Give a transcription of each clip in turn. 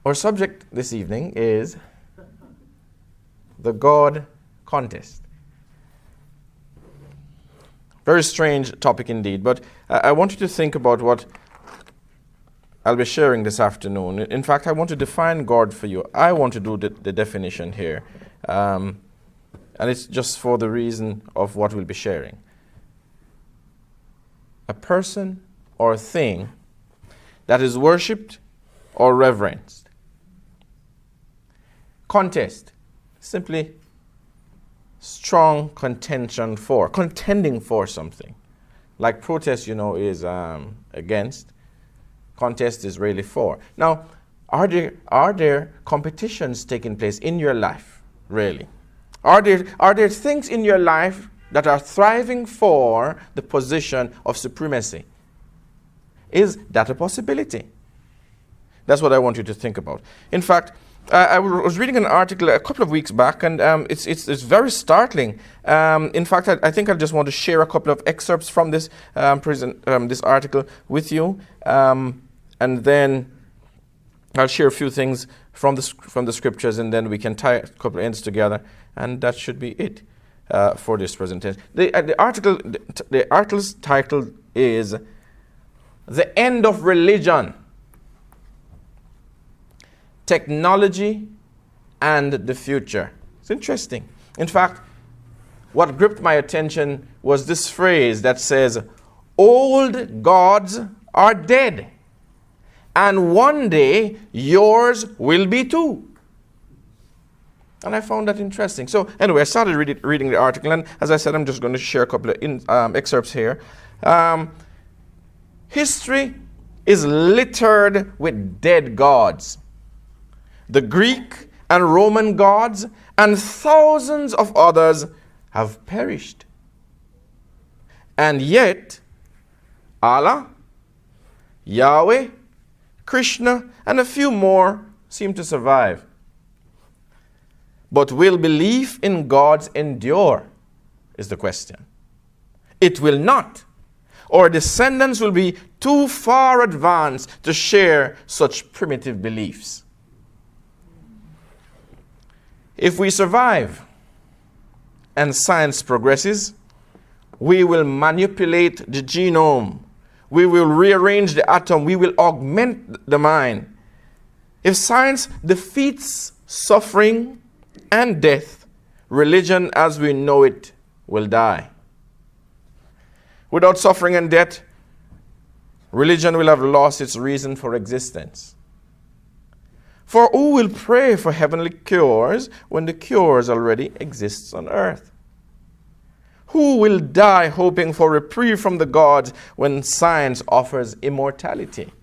Our subject this evening is the God contest. Very strange topic indeed, but I want you to think about what I'll be sharing this afternoon. In fact, I want to define God for you. I want to do the definition here. And it's just for the reason of what we'll be sharing. A person or a thing that is worshipped or reverenced. Contest, simply strong contention for, contending for something. Like protest, is against. Contest is really for. Now, are there competitions taking place in your life, really? Are there things in your life that are thriving for the position of supremacy? Is that a possibility? That's what I want you to think about. In fact, I was reading an article a couple of weeks back, and it's very startling. In fact, I think I just want to share a couple of excerpts from this this article with you, and then I'll share a few things from the scriptures, and then we can tie a couple of ends together, and that should be it for this presentation. The article's title is "The End of Religion, Technology and the Future." It's interesting. In fact, what gripped my attention was this phrase that says, "Old gods are dead, and one day yours will be too." And I found that interesting. So anyway, I started reading the article, and as I said, I'm just going to share a couple of excerpts here. History is littered with dead gods. The Greek and Roman gods and thousands of others have perished. And yet, Allah, Yahweh, Krishna, and a few more seem to survive. But will belief in gods endure, is the question. It will not. Our descendants will be too far advanced to share such primitive beliefs. If we survive and science progresses, we will manipulate the genome. We will rearrange the atom. We will augment the mind. If science defeats suffering and death, religion as we know it will die. Without suffering and death, religion will have lost its reason for existence. For who will pray for heavenly cures when the cures already exist on earth? Who will die hoping for reprieve from the gods when science offers immortality?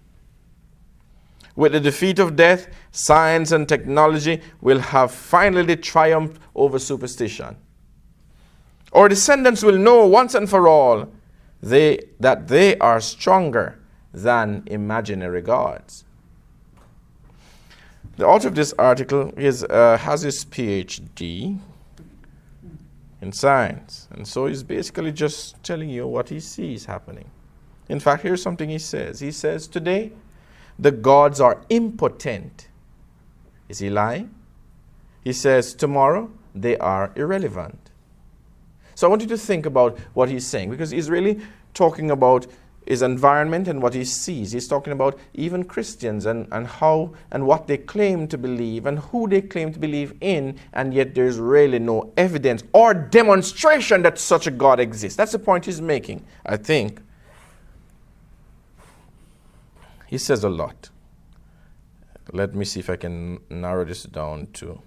With the defeat of death, science and technology will have finally triumphed over superstition. Our descendants will know once and for all that they are stronger than imaginary gods. The author of this article has his PhD in science, and so he's basically just telling you what he sees happening. In fact, here's something he says. He says, today, the gods are impotent. Is he lying? He says, tomorrow, they are irrelevant. So I want you to think about what he's saying, because he's really talking about his environment and what he sees. He's talking about even Christians and how and what they claim to believe and who they claim to believe in, and yet there's really no evidence or demonstration that such a God exists. That's the point he's making, I think. He says a lot. Let me see if I can narrow this down to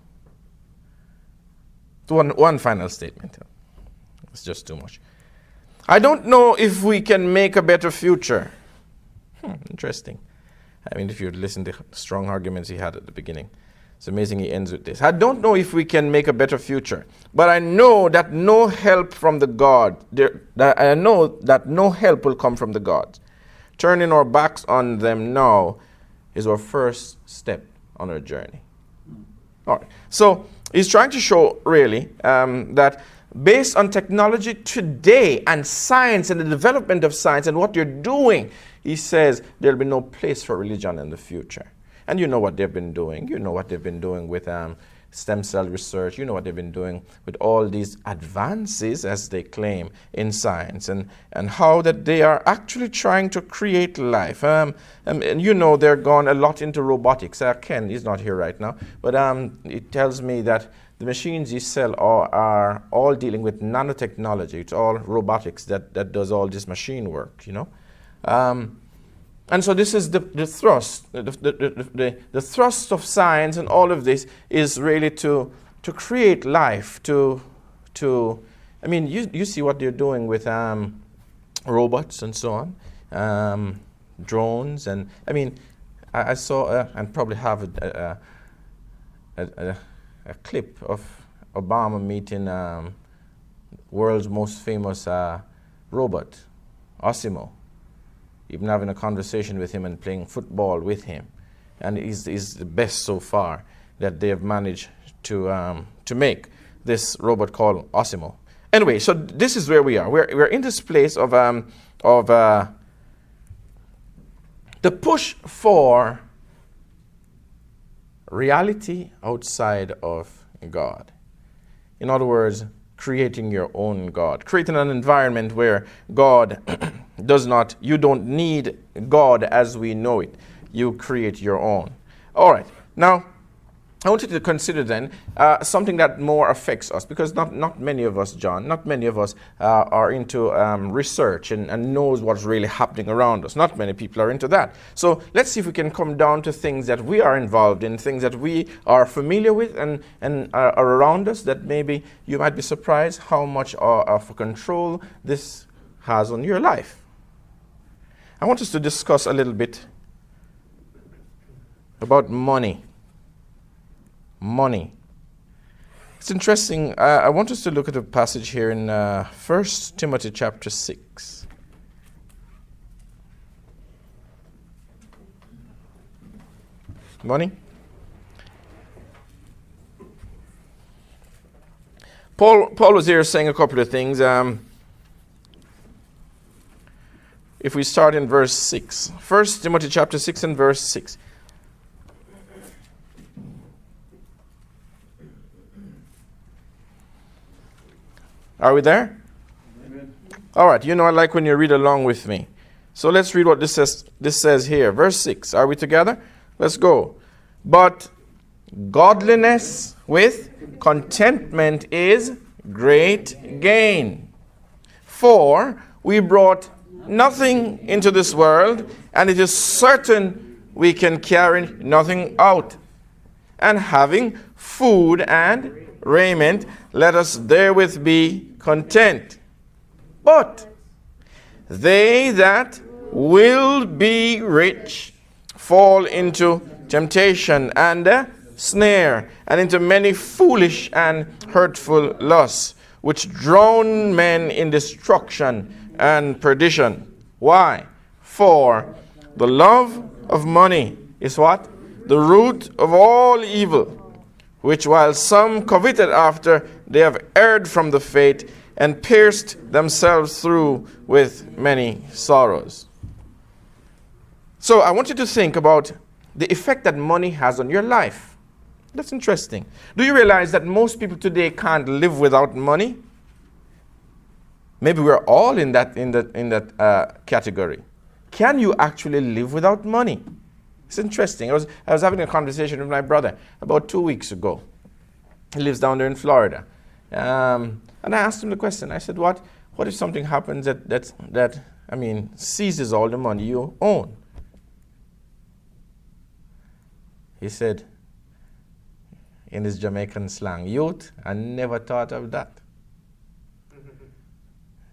one final statement. It's just too much. I don't know if we can make a better future. Interesting. I mean, if you listen to the strong arguments he had at the beginning, it's amazing he ends with this. I don't know if we can make a better future, but I know that no help from the God. I know that no help will come from the gods. Turning our backs on them now is our first step on our journey. All right. So he's trying to show really that based on technology today and science and the development of science and what you're doing, he says there'll be no place for religion in the future. And you know what they've been doing. You know what they've been doing with stem cell research. You know what they've been doing with all these advances, as they claim, in science, and how that they are actually trying to create life. And you know they're gone a lot into robotics. Ken is not here right now, but it tells me that the machines you sell are all dealing with nanotechnology. It's all robotics that does all this machine work, you know. And so this is the thrust. The thrust of science and all of this is really to create life, I mean, you see what they're doing with robots and so on, drones, and I mean, I saw and probably have a clip of Obama meeting world's most famous robot, Osimo, even having a conversation with him and playing football with him. And he's the best so far that they have managed to make, this robot called Osimo. Anyway, so this is where we are. We're in this place of the push for reality outside of God. In other words, creating your own God, creating an environment where God you don't need God as we know it. You create your own. All right. Now, I want you to consider then something that more affects us, because not many of us, John, not many of us are into research and knows what's really happening around us. Not many people are into that. So let's see if we can come down to things that we are involved in, things that we are familiar with and are around us, that maybe you might be surprised how much of control this has on your life. I want us to discuss a little bit about money. Money. It's interesting. I want us to look at a passage here in 1 Timothy chapter 6. Money. Paul was here saying a couple of things. If we start in verse 6. 1 Timothy chapter 6 and verse 6. Are we there? Amen. All right. You know I like when you read along with me. So let's read what this says here. Verse 6. Are we together? Let's go. But godliness with contentment is great gain. For we brought nothing into this world, and it is certain we can carry nothing out. And having food and raiment, let us therewith be content. But they that will be rich fall into temptation and a snare, and into many foolish and hurtful lusts, which drown men in destruction and perdition. Why? For the love of money is what? The root of all evil, which while some coveted after, they have erred from the faith and pierced themselves through with many sorrows. So I want you to think about the effect that money has on your life. That's interesting. Do you realize that most people today can't live without money? Maybe we're all in that category. Can you actually live without money? It's interesting. I was having a conversation with my brother about 2 weeks ago. He lives down there in Florida, and I asked him the question. I said, "What if something happens that seizes all the money you own?" He said, in his Jamaican slang, "Youth, I never thought of that." He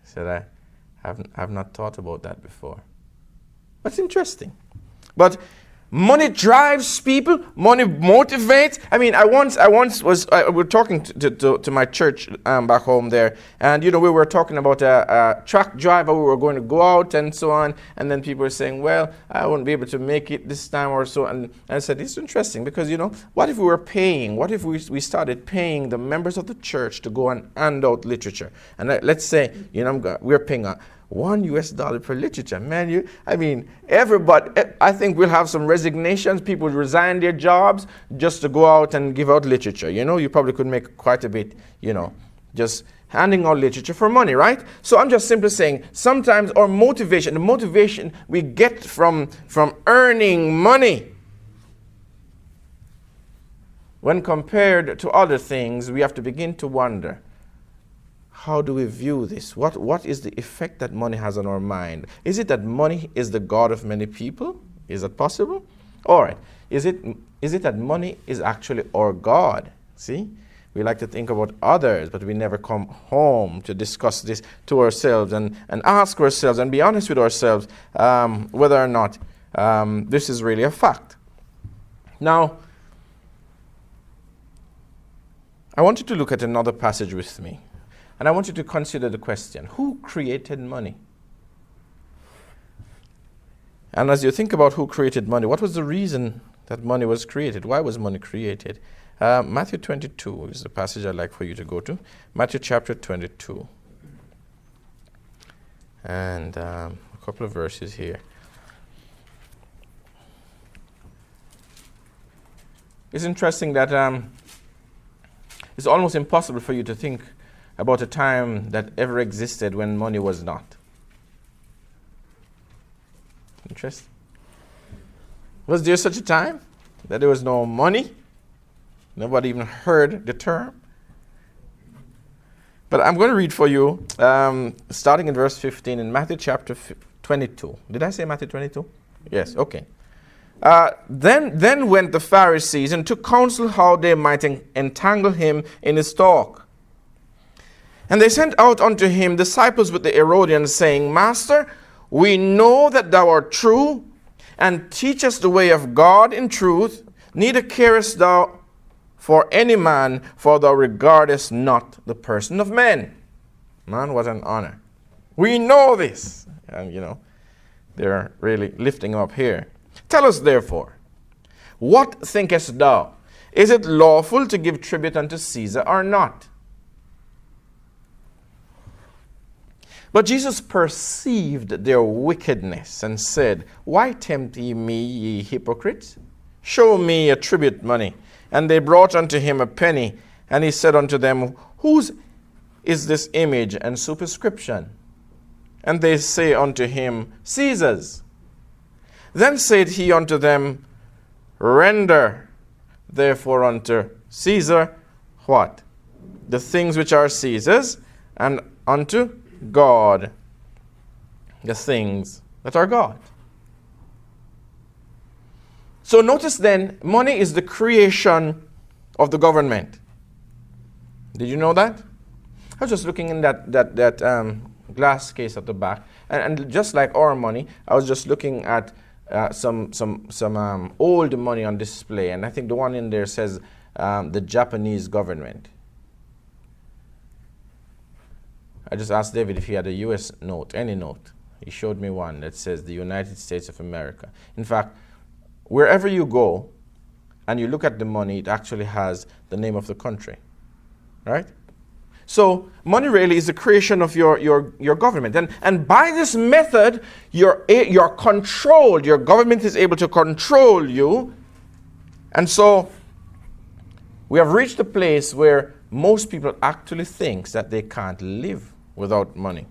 said, I've not thought about that before. That's interesting. But money drives people. Money motivates. I mean, I once was we were talking to my church back home there, and we were talking about a truck driver. We were going to go out and so on, and then people were saying, "Well, I won't be able to make it this time or so." And I said, "It's interesting because what if we were paying? What if we started paying the members of the church to go and hand out literature? And let's say we're paying $1 per literature. Man, everybody, I think we'll have some resignations. People resign their jobs just to go out and give out literature. You probably could make quite a bit, just handing out literature for money, right? So I'm just simply saying, sometimes our motivation, the motivation we get from earning money, when compared to other things, we have to begin to wonder, how do we view this? What is the effect that money has on our mind? Is it that money is the God of many people? Is that possible? All right. Is it that money is actually our God? See? We like to think about others, but we never come home to discuss this to ourselves and ask ourselves and be honest with ourselves whether or not this is really a fact. Now, I want you to look at another passage with me. And I want you to consider the question, who created money? And as you think about who created money, what was the reason that money was created? Why was money created? Matthew 22 is the passage I'd like for you to go to. Matthew chapter 22. And a couple of verses here. It's interesting that it's almost impossible for you to think about a time that ever existed when money was not. Interesting. Was there such a time that there was no money? Nobody even heard the term. But I'm going to read for you, starting in verse 15 in Matthew chapter 22. Did I say Matthew 22? Yes, okay. Then went the Pharisees and took counsel how they might entangle him in his talk. And they sent out unto him disciples with the Herodians, saying, Master, we know that thou art true, and teachest the way of God in truth, neither carest thou for any man, for thou regardest not the person of men. Man, what an honor. We know this. And, they're really lifting up here. Tell us, therefore, what thinkest thou? Is it lawful to give tribute unto Caesar or not? But Jesus perceived their wickedness and said, Why tempt ye me, ye hypocrites? Show me a tribute money. And they brought unto him a penny. And he said unto them, Whose is this image and superscription? And they say unto him, Caesar's. Then said he unto them, Render therefore unto Caesar what? The things which are Caesar's, and unto God the things that are God. So notice then, money is the creation of the government. Did you know that? I was just looking in that glass case at the back, and just like our money, I was just looking at some old money on display, and I think the one in there says the Japanese government. I just asked David if he had a U.S. note, any note. He showed me one that says the United States of America. In fact, wherever you go and you look at the money, it actually has the name of the country, right? So money really is the creation of your government. And by this method, you're controlled. Your government is able to control you. And so we have reached a place where most people actually think that they can't live without money.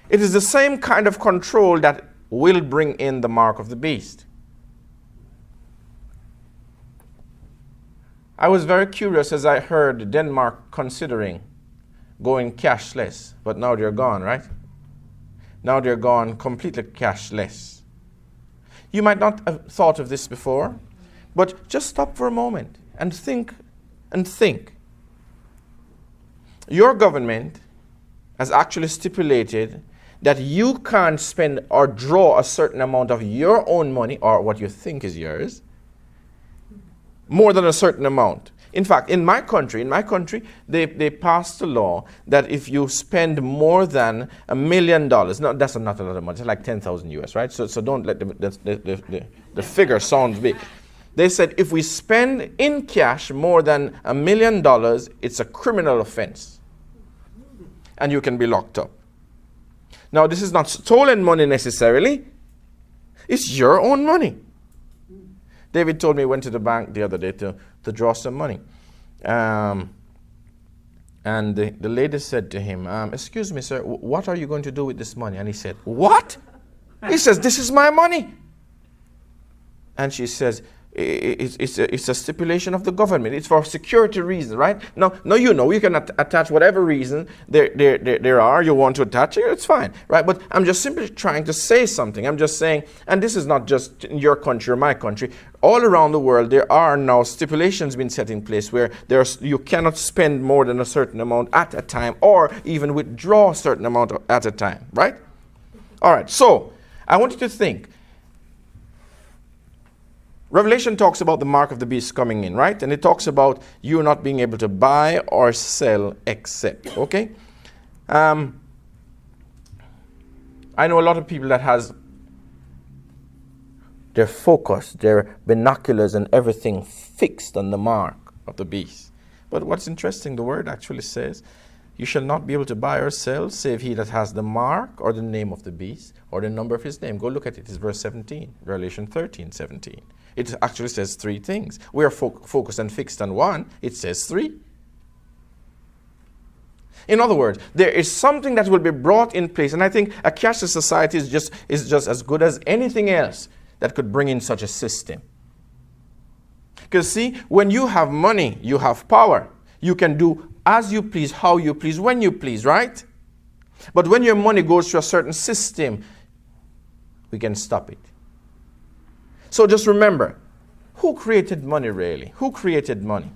It is the same kind of control that will bring in the mark of the beast. I was very curious as I heard Denmark considering going cashless, but now they're gone, right? Now they're gone completely cashless. You might not have thought of this before, but just stop for a moment and think. Your government has actually stipulated that you can't spend or draw a certain amount of your own money, or what you think is yours, more than a certain amount. In fact, in my country, they passed a law that if you spend more than $1 million, no, that's not a lot of money, it's like 10,000 US, right? So don't let the figure sound big. They said if we spend in cash more than $1 million, it's a criminal offense. and you can be locked up. Now, this is not stolen money necessarily. It's your own money. David told me he went to the bank the other day to draw some money. And the lady said to him, excuse me, sir, what are you going to do with this money? And he said, what? He says, this is my money. And she says, it's a stipulation of the government. It's for security reasons, right? No, you can attach whatever reason there are you want to attach it. It's fine, right? But I'm just simply trying to say something. I'm just saying, and this is not just in your country or my country. All around the world, there are now stipulations being set in place where you cannot spend more than a certain amount at a time, or even withdraw a certain amount at a time, right? All right, so I want you to think. Revelation talks about the mark of the beast coming in, right? And it talks about you not being able to buy or sell except, okay? I know a lot of people that has their focus, their binoculars and everything fixed on the mark of the beast. But what's interesting, the word actually says, you shall not be able to buy or sell, save he that has the mark or the name of the beast or the number of his name. Go look at it. It's verse 17, Revelation 13:17. It actually says three things. We are focused and fixed on one. It says three. In other words, there is something that will be brought in place. And I think a cashless society is just as good as anything else that could bring in such a system. Because see, when you have money, you have power. You can do as you please, how you please, when you please, right? But when your money goes through a certain system, we can stop it. So just remember, who created money really? Who created money?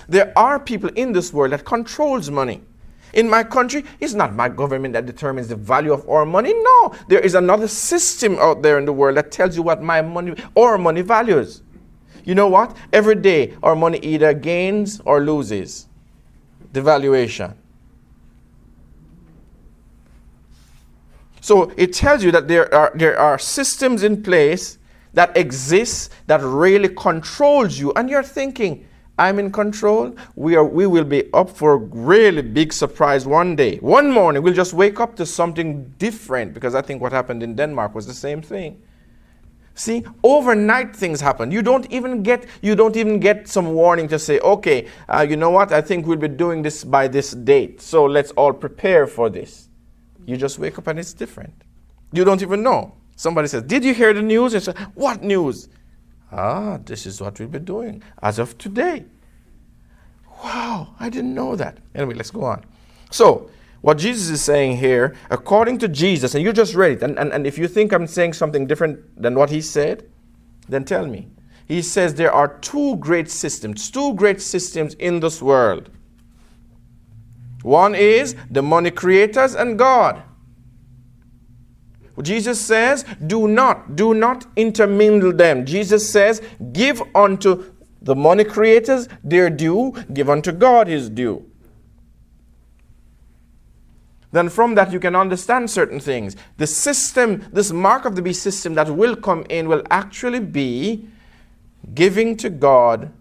There are people in this world that controls money. In my country, it's not my government that determines the value of our money. No, there is another system out there in the world that tells you what our money values. You know what? Every day, our money either gains or loses. Devaluation. So it tells you that there are systems in place that exists that really controls you, and you're thinking, I'm in control. We will be up for a really big surprise one day. One morning we'll just wake up to something different, because I think what happened in Denmark was the same thing. See, overnight things happen. You don't even get some warning to say, okay, you know what? I think we'll be doing this by this date, so let's all prepare for this. You just wake up and it's different. You don't even know. Somebody says, did you hear the news? And say, what news? This is what we'll be doing as of today. Wow, I didn't know that. Anyway, let's go on. So, what Jesus is saying here, according to Jesus, and you just read it, and if you think I'm saying something different than what he said, then tell me. He says there are two great systems in this world. One is the money creators and God. Jesus says, do not intermingle them. Jesus says, give unto the money creators their due, give unto God his due. Then from that you can understand certain things. The system, this mark of the beast system that will come in will actually be giving to God,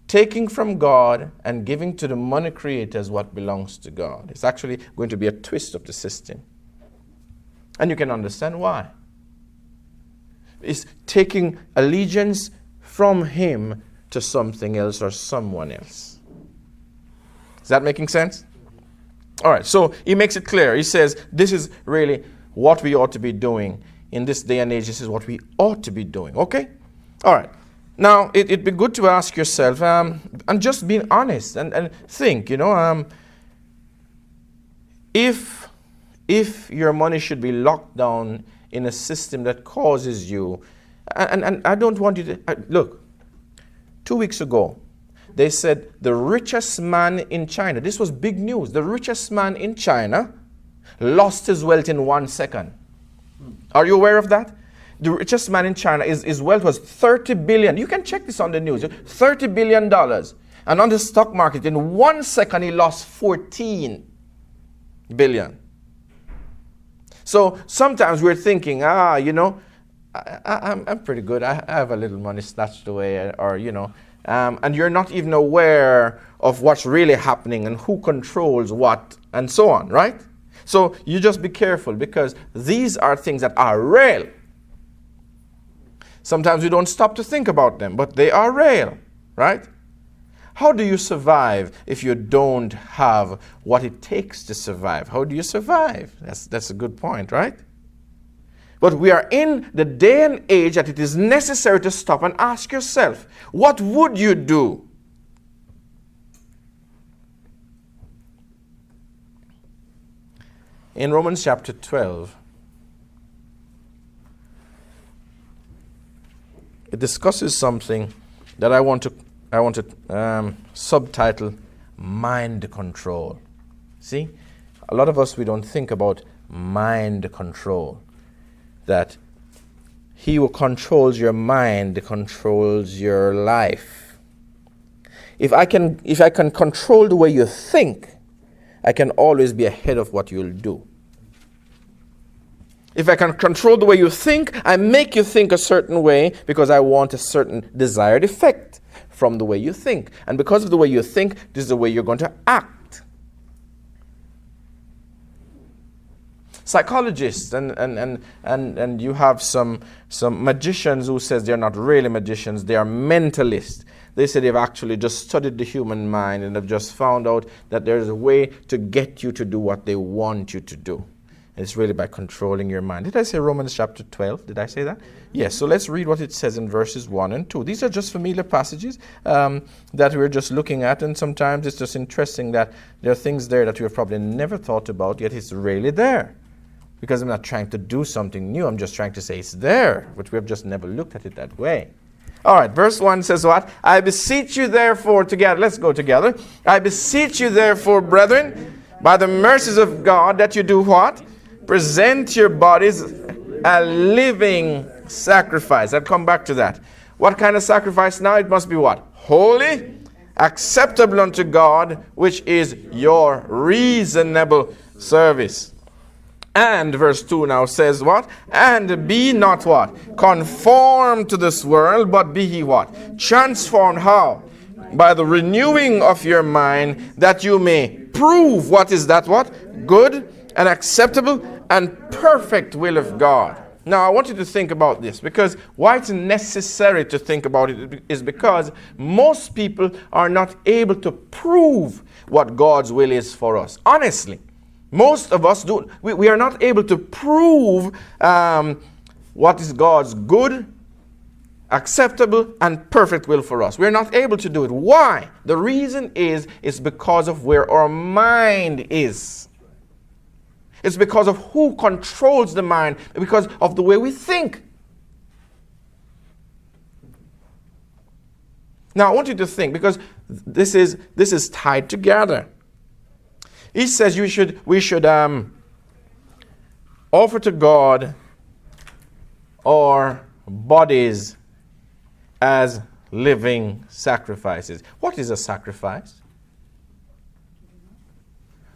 taking from God, and giving to the money creators what belongs to God. It's actually going to be a twist of the system. And you can understand why. It's taking allegiance from him to something else or someone else. Is that making sense? All right, so he makes it clear. He says, this is really what we ought to be doing. In this day and age, this is what we ought to be doing. Okay? All right. Now, it'd be good to ask yourself, and just being honest and think, if your money should be locked down in a system that causes you, and I don't want you to, look, 2 weeks ago, they said the richest man in China, this was big news, the richest man in China lost his wealth in 1 second. Are you aware of that? The richest man in China, his wealth was 30 billion. You can check this on the news. $30 billion. And on the stock market, in 1 second, he lost 14 billion. So sometimes we're thinking, I'm pretty good. I have a little money stashed away, or and you're not even aware of what's really happening and who controls what and so on, right? So you just be careful, because these are things that are real. Sometimes we don't stop to think about them, but they are real, right? How do you survive if you don't have what it takes to survive? How do you survive? That's a good point, right? But we are in the day and age that it is necessary to stop and ask yourself, what would you do? In Romans chapter 12, it discusses something that I want to subtitle mind control. See, a lot of us, we don't think about mind control. That he who controls your mind controls your life. If I can control the way you think, I can always be ahead of what you'll do. If I can control the way you think, I make you think a certain way because I want a certain desired effect from the way you think. And because of the way you think, this is the way you're going to act. Psychologists and you have some magicians who says they're not really magicians, they are mentalists. They say they've actually just studied the human mind and have just found out that there's a way to get you to do what they want you to do. It's really by controlling your mind. Did I say Romans chapter 12? Did I say that? Yes, so let's read what it says in verses 1 and 2. These are just familiar passages that we're just looking at, and sometimes it's just interesting that there are things there that you have probably never thought about, yet it's really there. Because I'm not trying to do something new, I'm just trying to say it's there, but we have just never looked at it that way. All right, verse 1 says what? I beseech you therefore together. Let's go together. I beseech you therefore, brethren, by the mercies of God, that you do what? Present your bodies a living sacrifice. I'll come back to that. What kind of sacrifice now? It must be what? Holy, acceptable unto God, which is your reasonable service. And verse 2 now says what? And be not what? Conformed to this world, but be ye what? Transformed how? By the renewing of your mind, that you may prove what is that what? Good and acceptable and perfect will of God. Now I want you to think about this, because why it's necessary to think about it is because most people are not able to prove what God's will is for us. Honestly. Most of us do. We are not able to prove what is God's good, acceptable, and perfect will for us. We're not able to do it. Why? The reason is because of where our mind is. It's because of who controls the mind, because of the way we think. Now I want you to think, because this is tied together. He says we should offer to God our bodies as living sacrifices. What is a sacrifice?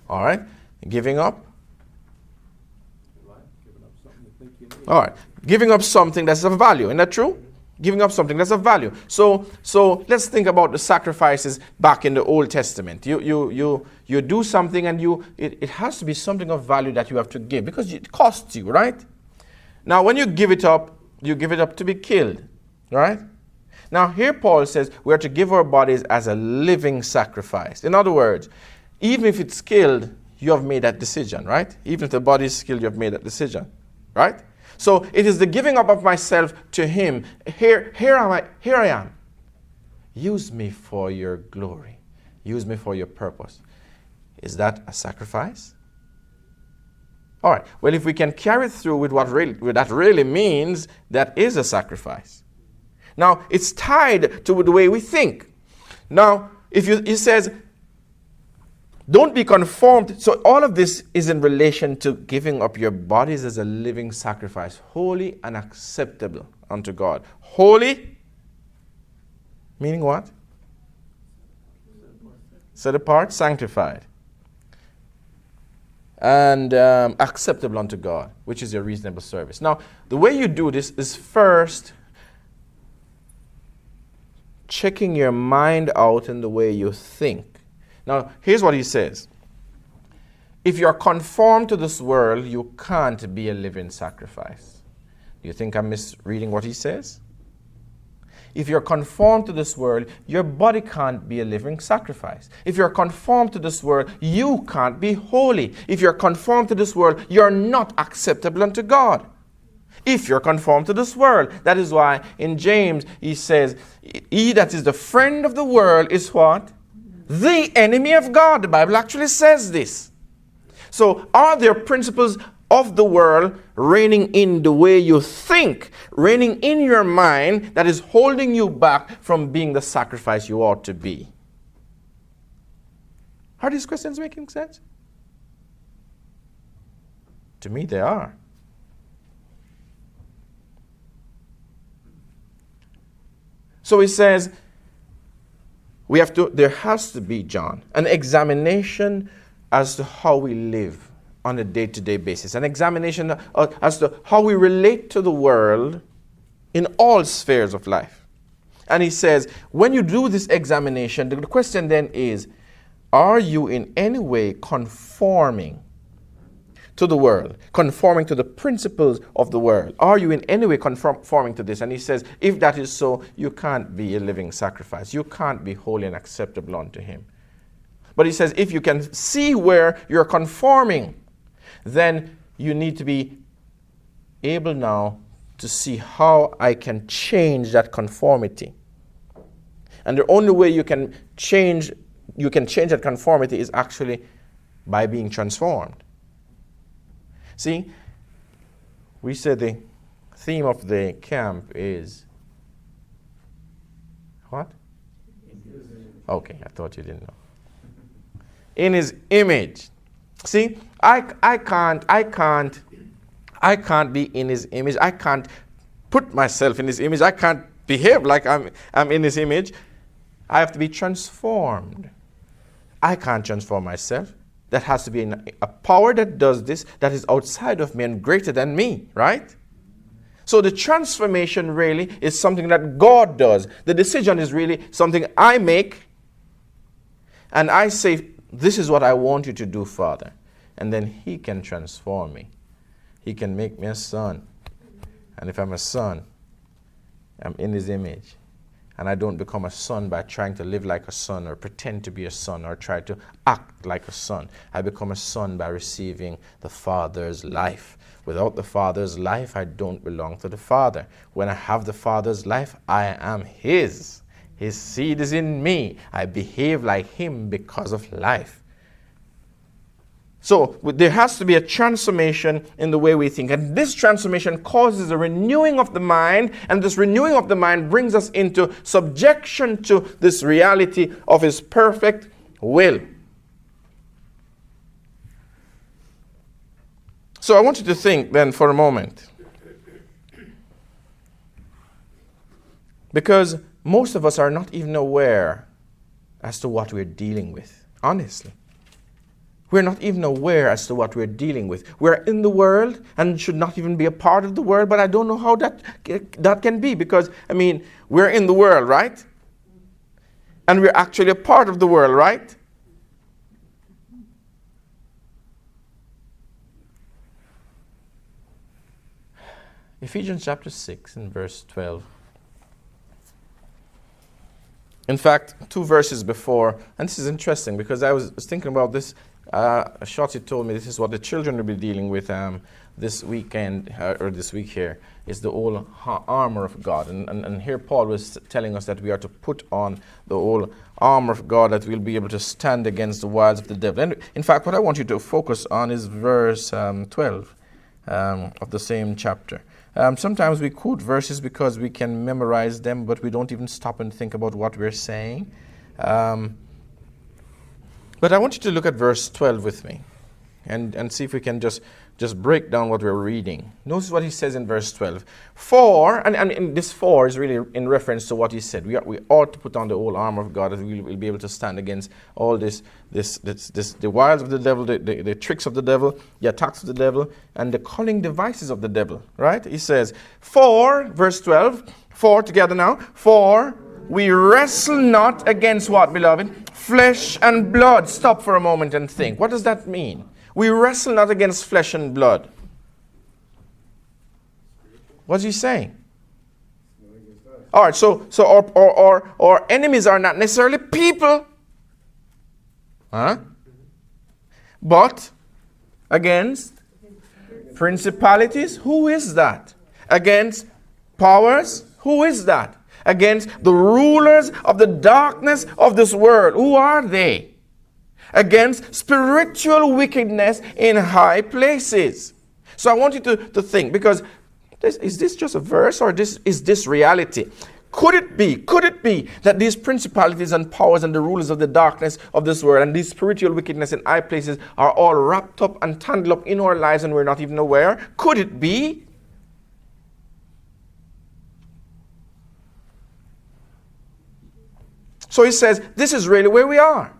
All right, giving up. All right, giving up something that's of value. Isn't that true? Giving up something that's of value. So let's think about the sacrifices back in the Old Testament. You do something, and it has to be something of value that you have to give, because it costs you, right? Now when you give it up to be killed, right? Now here Paul says we are to give our bodies as a living sacrifice. In other words, even if it's killed, you have made that decision, right? Even if the body is killed, you have made that decision, right? So it is the giving up of myself to him. Here I am. Use me for your glory. Use me for your purpose. Is that a sacrifice? All right. Well, if we can carry through with what that really means, that is a sacrifice. Now, it's tied to the way we think. Now, he says, don't be conformed. So all of this is in relation to giving up your bodies as a living sacrifice, holy and acceptable unto God. Holy, meaning what? Set apart, sanctified. And acceptable unto God, which is your reasonable service. Now, the way you do this is first checking your mind out in the way you think. Now, here's what he says. If you're conformed to this world, you can't be a living sacrifice. Do you think I'm misreading what he says? If you're conformed to this world, your body can't be a living sacrifice. If you're conformed to this world, you can't be holy. If you're conformed to this world, you're not acceptable unto God. If you're conformed to this world. That is why in James he says, he that is the friend of the world is what? The enemy of God. The Bible actually says this. So are there principles of the world reigning in the way you think, reigning in your mind, that is holding you back from being the sacrifice you ought to be? Are these questions making sense? To me, they are. So he says, there has to be, John, an examination as to how we live on a day-to-day basis, an examination as to how we relate to the world in all spheres of life. And he says, when you do this examination, the question then is, are you in any way conforming to the world, conforming to the principles of the world? Are you in any way conforming to this? And he says, if that is so, you can't be a living sacrifice. You can't be holy and acceptable unto him. But he says, if you can see where you're conforming, then you need to be able now to see how I can change that conformity. And the only way you can change that conformity is actually by being transformed. See, we said the theme of the camp is what? Okay, I thought you didn't know. In his image. See, I can't be in his image. I can't put myself in his image. I can't behave like I'm in his image. I have to be transformed. I can't transform myself. That has to be a power that does this, that is outside of me and greater than me, right? So the transformation really is something that God does. The decision is really something I make, and I say, this is what I want you to do, Father. And then he can transform me. He can make me a son. And if I'm a son, I'm in his image. And I don't become a son by trying to live like a son or pretend to be a son or try to act like a son. I become a son by receiving the Father's life. Without the Father's life, I don't belong to the Father. When I have the Father's life, I am his. His seed is in me. I behave like him because of life. So there has to be a transformation in the way we think. And this transformation causes a renewing of the mind. And this renewing of the mind brings us into subjection to this reality of his perfect will. So I want you to think then for a moment. Because most of us are not even aware as to what we're dealing with, honestly. We're not even aware as to what we're dealing with. We're in the world and should not even be a part of the world, but I don't know how that can be because, we're in the world, right? And we're actually a part of the world, right? Ephesians chapter 6 and verse 12. In fact, 2 verses before, and this is interesting because I was thinking about this. Shotzi told me this is what the children will be dealing with this weekend, or this week here, is the whole armor of God. And here Paul was telling us that we are to put on the whole armor of God that we'll be able to stand against the wiles of the devil. And in fact, what I want you to focus on is verse 12 of the same chapter. Sometimes we quote verses because we can memorize them, but we don't even stop and think about what we're saying. But I want you to look at verse 12 with me and see if we can just break down what we're reading. Notice what he says in verse 12. And this for is really in reference to what he said. We ought to put on the whole armor of God that we'll be able to stand against all this the wiles of the devil, the tricks of the devil, the attacks of the devil, and the cunning devices of the devil. Right? He says, verse 12, together now, for We wrestle not against what, beloved? Flesh and blood. Stop for a moment and think. What does that mean? We wrestle not against flesh and blood. What's he saying? All right, so our enemies are not necessarily people. Huh? But against principalities, who is that? Against powers, who is that? Against the rulers of the darkness of this world, who are they? Against spiritual wickedness in high places. So I want you to think, because is this just a verse, or is this reality? Could it be that these principalities and powers and the rulers of the darkness of this world and these spiritual wickedness in high places are all wrapped up and tangled up in our lives and we're not even aware? Could it be? So he says, this is really where we are.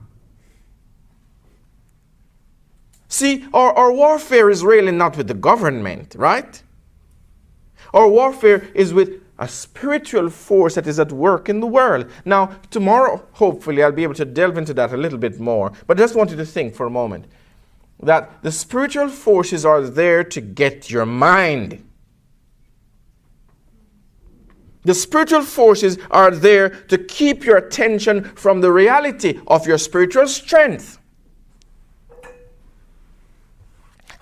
See, our warfare is really not with the government, right? Our warfare is with a spiritual force that is at work in the world. Now, tomorrow, hopefully, I'll be able to delve into that a little bit more. But I just want you to think for a moment that the spiritual forces are there to get your mind. The spiritual forces are there to keep your attention from the reality of your spiritual strength.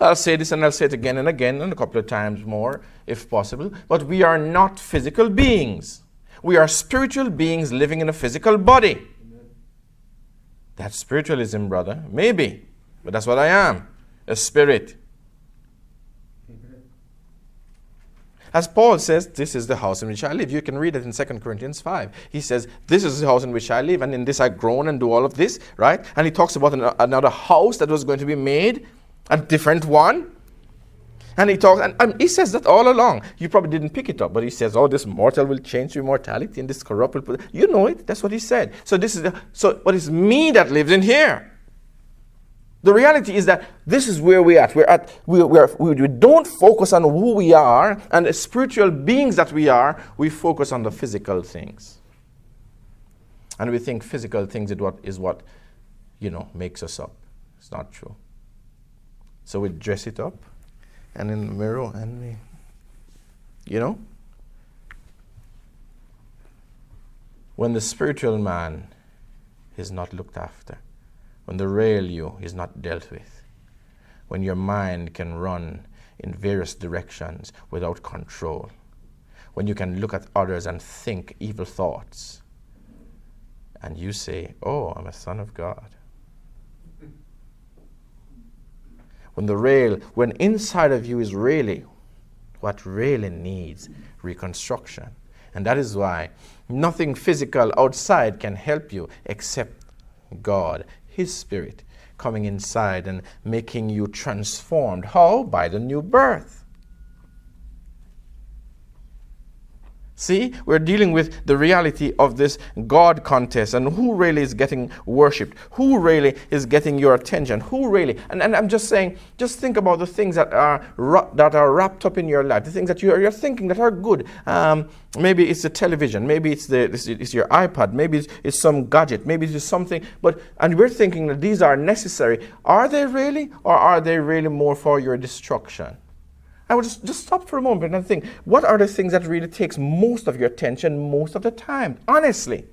I'll say this and I'll say it again and again and a couple of times more if possible. But we are not physical beings. We are spiritual beings living in a physical body. Amen. That's spiritualism, brother. Maybe. But that's what I am. A spirit. Amen. As Paul says, this is the house in which I live. You can read it in 2 Corinthians 5. He says, this is the house in which I live, and in this I groan and do all of this, right? And he talks about another house that was going to be made. A different one. And he talks, and he says that all along. You probably didn't pick it up, but he says, oh, this mortal will change to immortality, and this corrupt will... You know it. That's what he said. So but it's me that lives in here. The reality is that this is where we're at. We don't focus on who we are and the spiritual beings that we are. We focus on the physical things. And we think physical things is what makes us up. It's not true. So we dress it up, and in the mirror, and when the spiritual man is not looked after, when the real you is not dealt with, when your mind can run in various directions without control, when you can look at others and think evil thoughts, and you say, oh, I'm a son of God. When inside of you is really what really needs reconstruction. And that is why nothing physical outside can help you except God, His Spirit, coming inside and making you transformed. How? By the new birth. See, we're dealing with the reality of this God contest and who really is getting worshipped, who really is getting your attention, who really, and I'm just saying, just think about the things that are wrapped up in your life, the things that you're thinking that are good. Maybe it's the television, maybe it's your iPad, maybe it's some gadget, maybe it's something, and we're thinking that these are necessary. Are they really, or are they really more for your destruction? I would just stop for a moment and think, what are the things that really takes most of your attention most of the time? Honestly.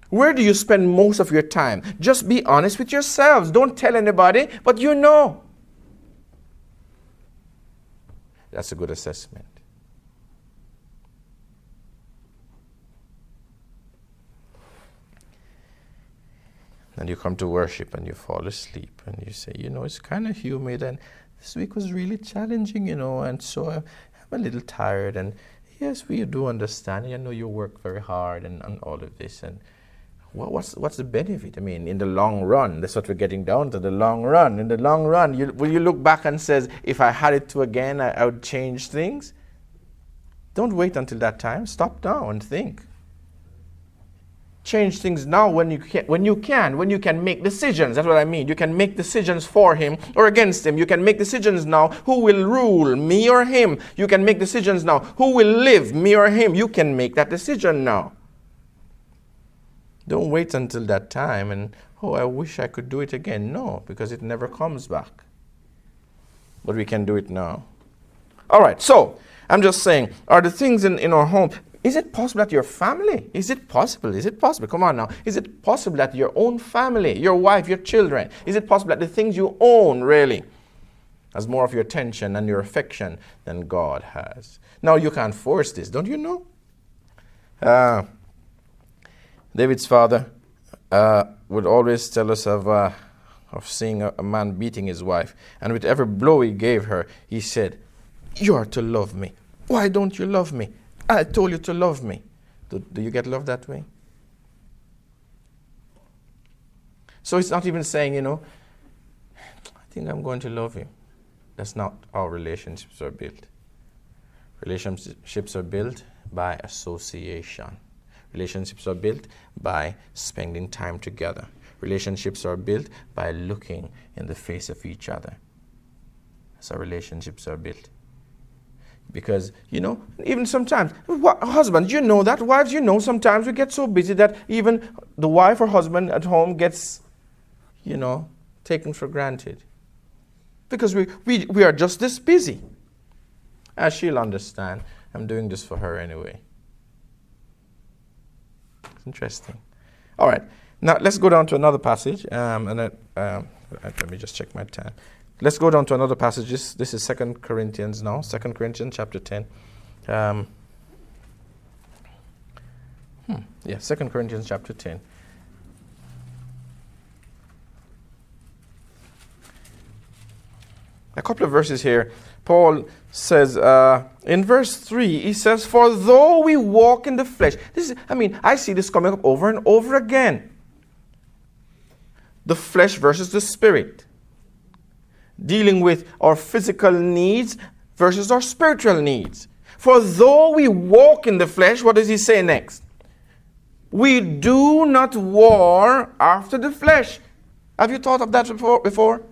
Where do you spend most of your time? Just be honest with yourselves. Don't tell anybody, but you know. That's a good assessment. And you come to worship and you fall asleep and you say, it's kind of humid and this week was really challenging, and so I'm a little tired. And yes, we do understand. I know you work very hard and all of this. And what's the benefit? I mean, in the long run, that's what we're getting down to, the long run. In the long run, will you look back and says, if I had it to again, I would change things? Don't wait until that time. Stop now and think. Change things now when you can make decisions. That's what I mean. You can make decisions for him or against him. You can make decisions now. Who will rule, me or him? You can make decisions now. Who will live, me or him? You can make that decision now. Don't wait until that time and, oh, I wish I could do it again. No, because it never comes back. But we can do it now. All right, so I'm just saying, are the things in our home, is it possible that your family, is it possible? Come on now. Is it possible that your own family, your wife, your children, is it possible that the things you own really has more of your attention and your affection than God has? Now, you can't force this, don't you know? David's father would always tell us of seeing a man beating his wife. And with every blow he gave her, he said, "You are to love me. Why don't you love me? I told you to love me." Do you get love that way? So it's not even saying, I think I'm going to love you. That's not how relationships are built. Relationships are built by association. Relationships are built by spending time together. Relationships are built by looking in the face of each other. That's how relationships are built. Because, even sometimes, husbands, that. Wives, sometimes we get so busy that even the wife or husband at home gets, taken for granted. Because we are just this busy. As she'll understand, I'm doing this for her anyway. It's interesting. All right. Now, let's go down to another passage. Let me just check my time. Let's go down to another passage. This is 2 Corinthians now. 2 Corinthians chapter 10. 2 Corinthians chapter 10. A couple of verses here. Paul says, in verse 3, he says, "For though we walk in the flesh." I see this coming up over and over again. The flesh versus the spirit. Dealing with our physical needs versus our spiritual needs. For though we walk in the flesh, what does he say next? We do not war after the flesh. Have you thought of that before?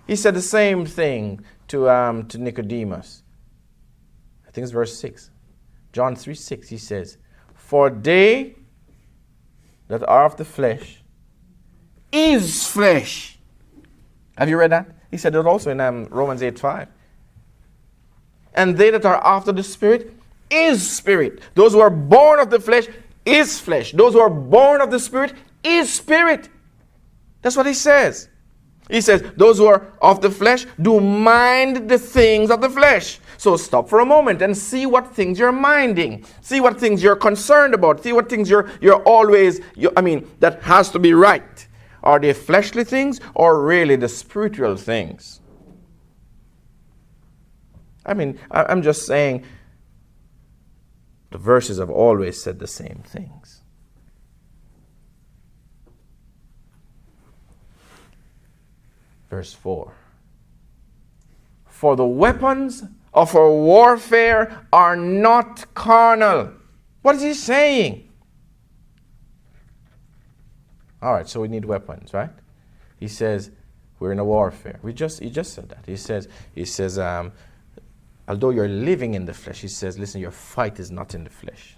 He said the same thing to Nicodemus. I think it's verse 6. John 3:6, he says, "For they that are of the flesh is flesh." Have you read that? He said it also in Romans 8:5. "And they that are after the Spirit is spirit." Those who are born of the flesh is flesh. Those who are born of the Spirit is spirit. That's what he says. He says, those who are of the flesh do mind the things of the flesh. So stop for a moment and see what things you're minding. See what things you're concerned about. See what things you're always, that has to be right. Are they fleshly things or really the spiritual things? I'm just saying the verses have always said the same things. Verse 4. "For the weapons of our warfare are not carnal." What is he saying? All right, so we need weapons, right? He says we're in a warfare. He just said that. He says, although you're living in the flesh, he says, listen, your fight is not in the flesh.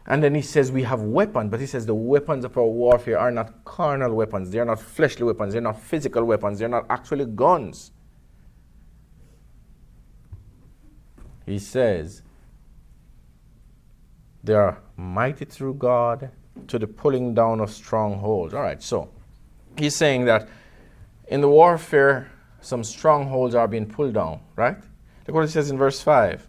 And then he says we have weapons, but he says the weapons of our warfare are not carnal weapons. They're not fleshly weapons. They're not physical weapons. They're not actually guns. He says they are mighty through God to the pulling down of strongholds. All right, so he's saying that in the warfare, some strongholds are being pulled down, right? Look what it says in verse 5.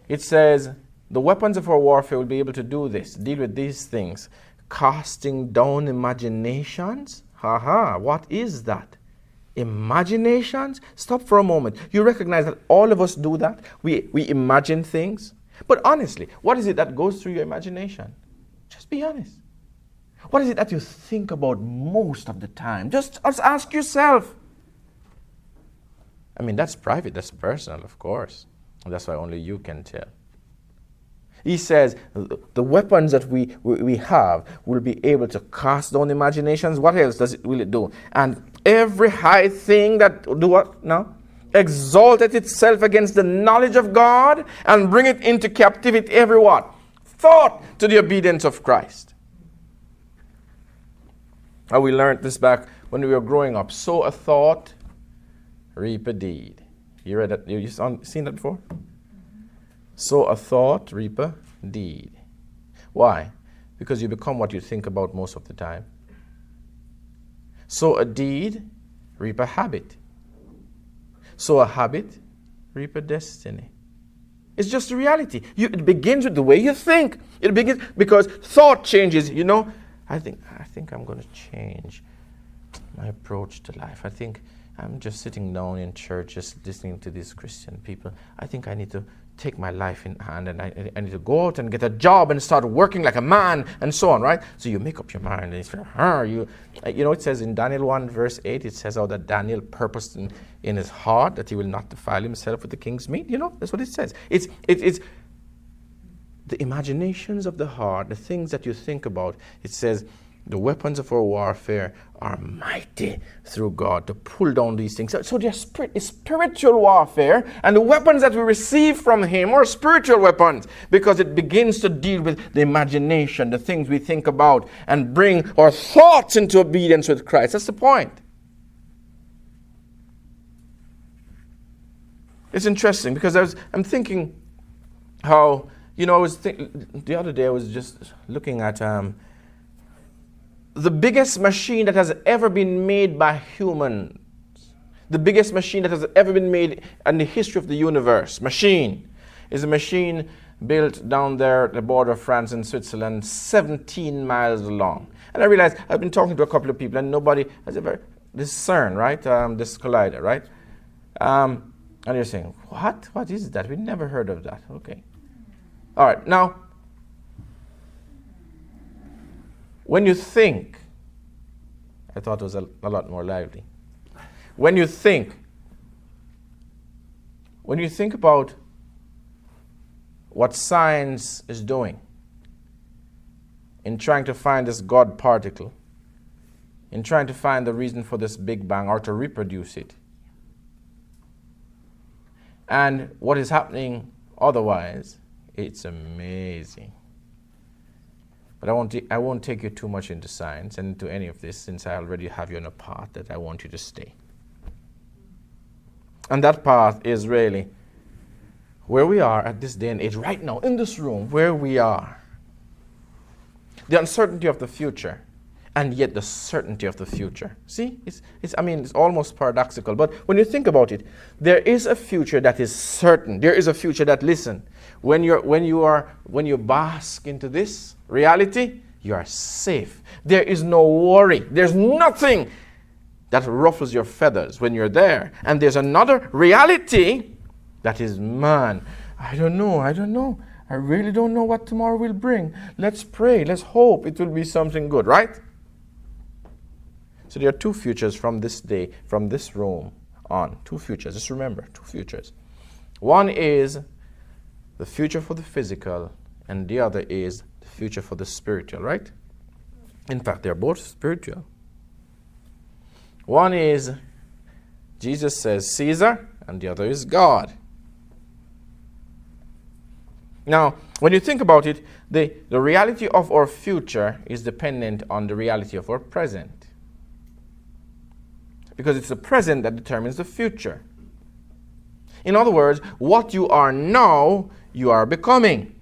It says, the weapons of our warfare will be able to do this, deal with these things. Casting down imaginations. What is that? Imaginations? Stop for a moment. You recognize that all of us do that? We imagine things. But honestly, what is it that goes through your imagination? Just be honest. What is it that you think about most of the time? Just ask yourself. That's private, that's personal, of course. That's why only you can tell. He says the weapons that we have will be able to cast down imaginations. What else will it do? And every high thing that do what now? Exalted itself against the knowledge of God and bring it into captivity every what? thought to the obedience of Christ. And we learned this back when we were growing up. Sow a thought, reap a deed. You read that? You seen that before? Sow a thought, reap a deed. Why? Because you become what you think about most of the time. Sow a deed, reap a habit. Sow a habit, reap a destiny. It's just a reality. It begins with the way you think. It begins because thought changes. You know, I think I'm going to change my approach to life. I think I'm just sitting down in church, just listening to these Christian people. I think I need to take my life in hand, and I need to go out and get a job and start working like a man, and so on, right? So you make up your mind, and it says in Daniel 1 verse 8, it says how that Daniel purposed in his heart that he will not defile himself with the king's meat. You know, that's what it says. It's the imaginations of the heart, the things that you think about. It says the weapons of our warfare are mighty through God to pull down these things. So their spirit is spiritual warfare, and the weapons that we receive from Him are spiritual weapons, because it begins to deal with the imagination, the things we think about, and bring our thoughts into obedience with Christ. That's the point. It's interesting because I'm thinking how, the other day I was just looking at the biggest machine that has ever been made by humans, the biggest machine that has ever been made in the history of the universe, is a machine built down there at the border of France and Switzerland, 17 miles long. And I realized I've been talking to a couple of people and nobody has ever, this CERN, right? This collider, right? And you're saying, what? What is that? We never heard of that. Okay. All right. Now, when you think, I thought it was a lot more lively. When you think about what science is doing in trying to find this God particle, in trying to find the reason for this Big Bang or to reproduce it, and what is happening otherwise, it's amazing. But I won't take you too much into science and into any of this, since I already have you on a path that I want you to stay. And that path is really where we are at this day and age, right now, in this room, where we are. The uncertainty of the future, and yet the certainty of the future. See, it's almost paradoxical. But when you think about it, there is a future that is certain. There is a future that, listen, when you bask into this reality, you are safe. There is no worry. There's nothing that ruffles your feathers when you're there. And there's another reality that is, man, I don't know. I really don't know what tomorrow will bring. Let's pray. Let's hope it will be something good, right? So there are two futures from this day, from this room on. Two futures. Just remember, two futures. One is the future for the physical, and the other is the future for the spiritual, right? In fact, they're both spiritual. One is, Jesus says, Caesar, and the other is God. Now, when you think about it, the reality of our future is dependent on the reality of our present. Because it's the present that determines the future. In other words, what you are now, you are becoming.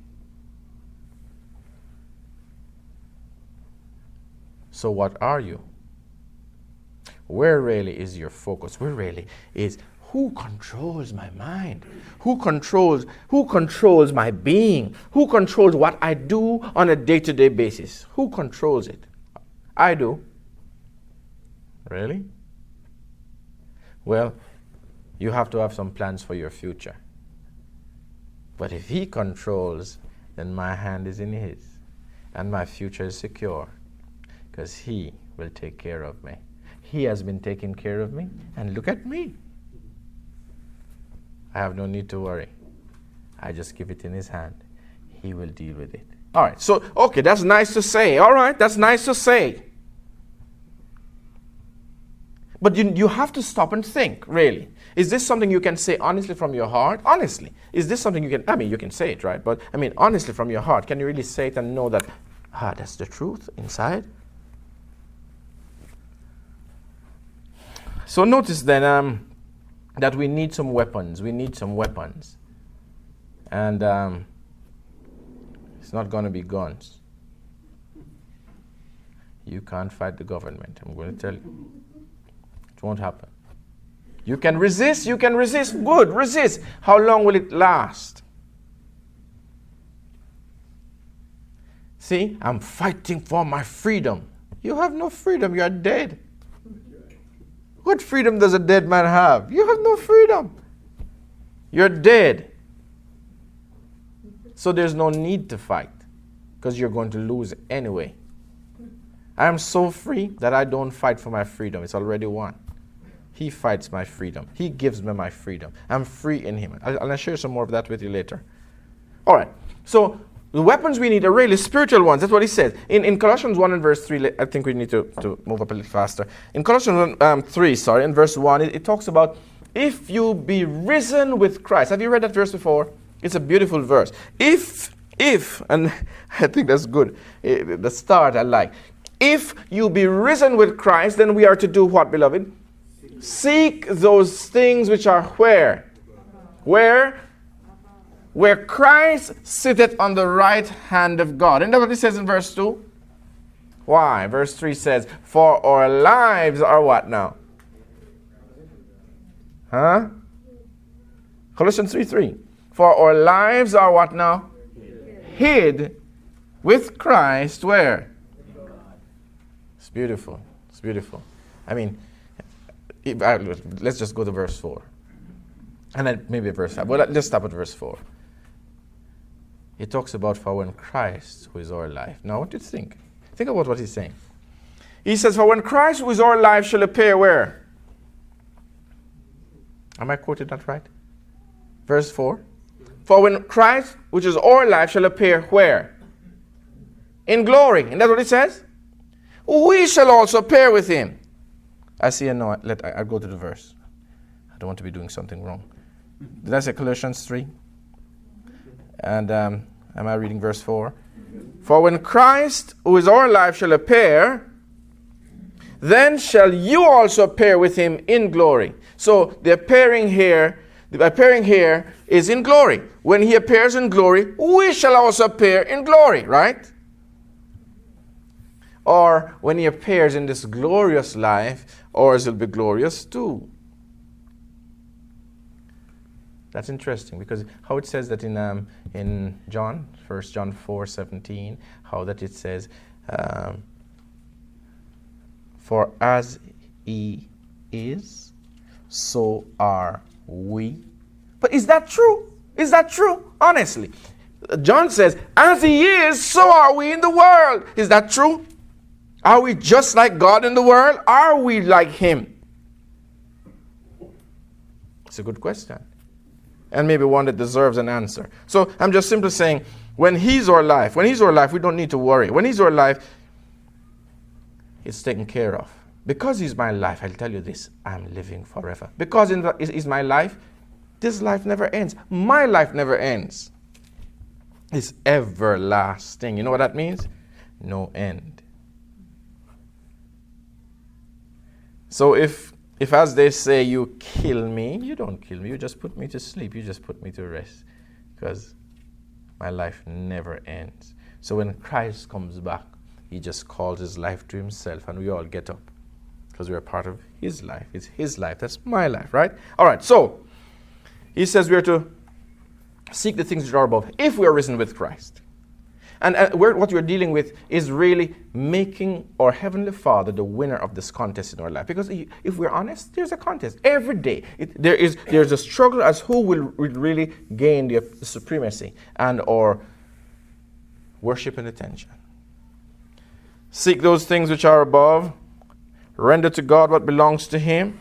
So what are you? Where really is your focus? Where really is, who controls my mind? Who controls my being? Who controls what I do on a day-to-day basis? Who controls it? I do. Really? Well, you have to have some plans for your future. But if He controls, then my hand is in His. And my future is secure. Because He will take care of me. He has been taking care of me. And look at me. I have no need to worry. I just give it in His hand. He will deal with it. All right. So, okay, that's nice to say. All right, that's nice to say. But you have to stop and think, really. Is this something you can say honestly from your heart? Honestly. Is this something you can say it, right? But, honestly from your heart, can you really say it and know that, that's the truth inside? So notice then that we need some weapons. We need some weapons. And it's not going to be guns. You can't fight the government, I'm going to tell you. It won't happen. You can resist. Good, resist. How long will it last? See, I'm fighting for my freedom. You have no freedom, you are dead. What freedom does a dead man have? You have no freedom. You're dead. So there's no need to fight, because you're going to lose anyway. I am so free that I don't fight for my freedom. It's already won. He fights my freedom. He gives me my freedom. I'm free in him. I'll share some more of that with you later. All right. So the weapons we need are really spiritual ones. That's what he says. In Colossians 1 and verse 3, I think we need to move up a little faster. In Colossians 3, in verse 1, it talks about, if you be risen with Christ. Have you read that verse before? It's a beautiful verse. If, and I think that's good. The start I like. If you be risen with Christ, then we are to do what, beloved? Seek those things which are where? Where Christ sitteth on the right hand of God. And that's what it says in verse 2. Why? Verse 3 says, for our lives are what now? Colossians 3:3. For our lives are what now? Hid with Christ where? It's beautiful. It's beautiful. Let's just go to verse 4. And then maybe verse 5. Well, let's stop at verse 4. He talks about for when Christ, who is our life. Now, what do you think? Think about what he's saying. He says, for when Christ, who is our life, shall appear where? Am I quoting that right? Verse 4. For when Christ, which is our life, shall appear where? In glory. Isn't that what it says? We shall also appear with him. I see a no. I'll go to the verse. I don't want to be doing something wrong. Did I say Colossians 3? And am I reading verse 4? For when Christ, who is our life, shall appear, then shall you also appear with him in glory. So the appearing here is in glory. When he appears in glory, we shall also appear in glory, right? Or when he appears in this glorious life, ours will be glorious too. That's interesting, because how it says that in John, 1 John 4:17, how that it says, for as he is, so are we. But is that true? Is that true? Honestly. John says, as he is, so are we in the world. Is that true? Are we just like God in the world? Are we like him? It's a good question. And maybe one that deserves an answer. So I'm just simply saying, when he's our life, we don't need to worry. When he's our life, it's taken care of. Because he's my life, I'll tell you this, I'm living forever. Because he's my life, this life never ends. My life never ends. It's everlasting. You know what that means? No end. So if as they say, you kill me, you don't kill me. You just put me to sleep. You just put me to rest. Because my life never ends. So when Christ comes back, he just calls his life to himself, and we all get up. Because we are part of his life. It's his life. That's my life, right? All right, so he says we are to seek the things which are above if we are risen with Christ. And what we're dealing with is really making our Heavenly Father the winner of this contest in our life. Because if we're honest, there's a contest every day. There's a struggle as who will really gain the supremacy and our worship and attention. Seek those things which are above. Render to God what belongs to him.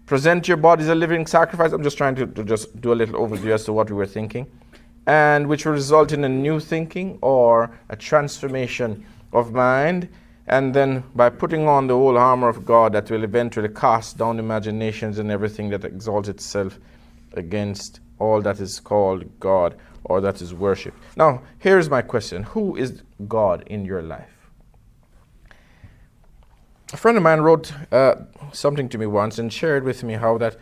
Present your body as a living sacrifice. I'm just trying to just do a little overview as to what we were thinking. And which will result in a new thinking or a transformation of mind. And then by putting on the whole armor of God that will eventually cast down imaginations and everything that exalts itself against all that is called God or that is worshipped. Now, here's my question. Who is God in your life? A friend of mine wrote something to me once and shared with me how that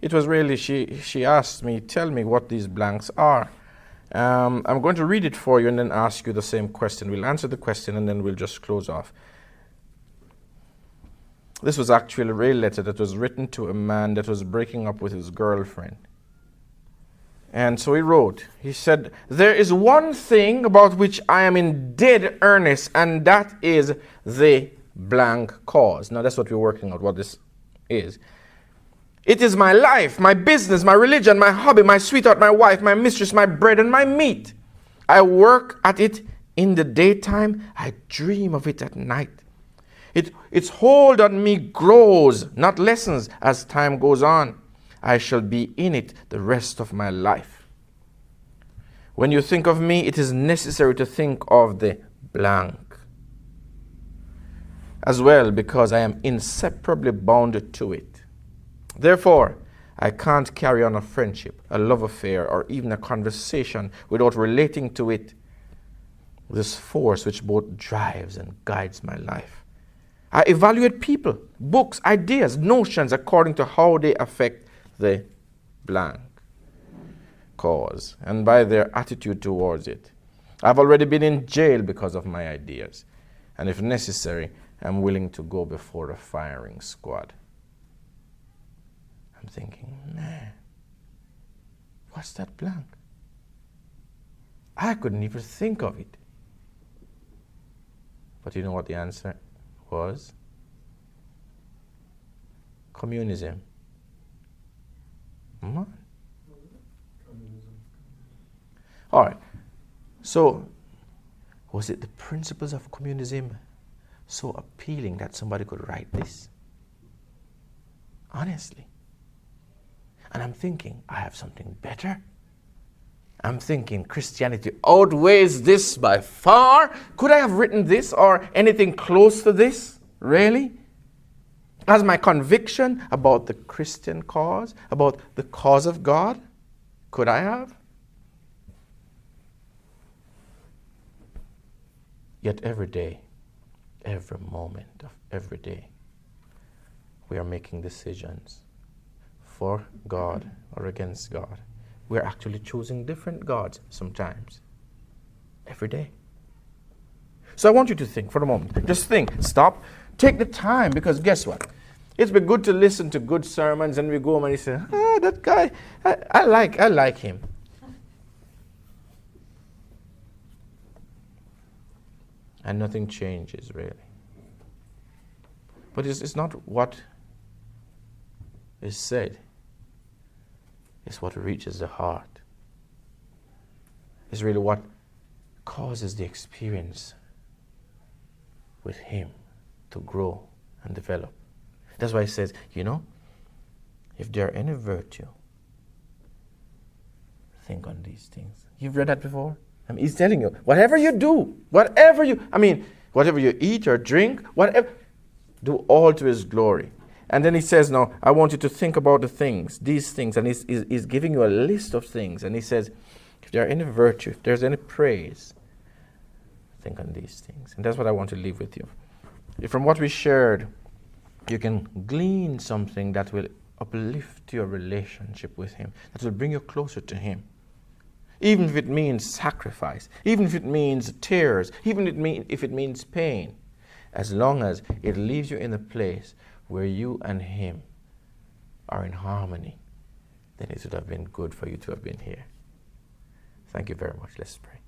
it was really, she asked me, tell me what these blanks are. I'm going to read it for you and then ask you the same question. We'll answer the question and then we'll just close off. This was actually a real letter that was written to a man that was breaking up with his girlfriend. And so he wrote, he said, there is one thing about which I am in dead earnest, and that is the blank cause. Now that's what we're working on, what this is. It is my life, my business, my religion, my hobby, my sweetheart, my wife, my mistress, my bread and my meat. I work at it in the daytime. I dream of it at night. Its hold on me grows, not lessens, as time goes on. I shall be in it the rest of my life. When you think of me, it is necessary to think of the blank as well, because I am inseparably bound to it. Therefore, I can't carry on a friendship, a love affair, or even a conversation without relating to it this force which both drives and guides my life. I evaluate people, books, ideas, notions according to how they affect the blank cause and by their attitude towards it. I've already been in jail because of my ideas, and if necessary, I'm willing to go before a firing squad. I'm thinking, man, what's that blank? I couldn't even think of it. But you know what the answer was? Communism. All right. So, was it the principles of communism so appealing that somebody could write this? Honestly. And I'm thinking, I have something better. I'm thinking Christianity outweighs this by far. Could I have written this or anything close to this? Really? As my conviction about the Christian cause, about the cause of God? Could I have? Yet every day, every moment of every day, we are making decisions for God or against God. We're actually choosing different gods sometimes. Every day. So I want you to think for a moment. Just think. Stop. Take the time, because guess what? It's been good to listen to good sermons and we go home and you say, that guy, I like him. And nothing changes really. But it's not what is said. It's what reaches the heart. It's really what causes the experience with Him to grow and develop. That's why He says, if there are any virtue, think on these things. You've read that before? He's telling you, whatever you do, whatever you eat or drink, whatever, do all to His glory. And then He says, no, I want you to think about these things. And he's giving you a list of things. And He says, if there are any virtue, if there's any praise, think on these things. And that's what I want to leave with you. If from what we shared, you can glean something that will uplift your relationship with Him, that will bring you closer to Him. Even if it means sacrifice, even if it means tears, even if it means pain, as long as it leaves you in a place where you and Him are in harmony, then it would have been good for you to have been here. Thank you very much. Let's pray.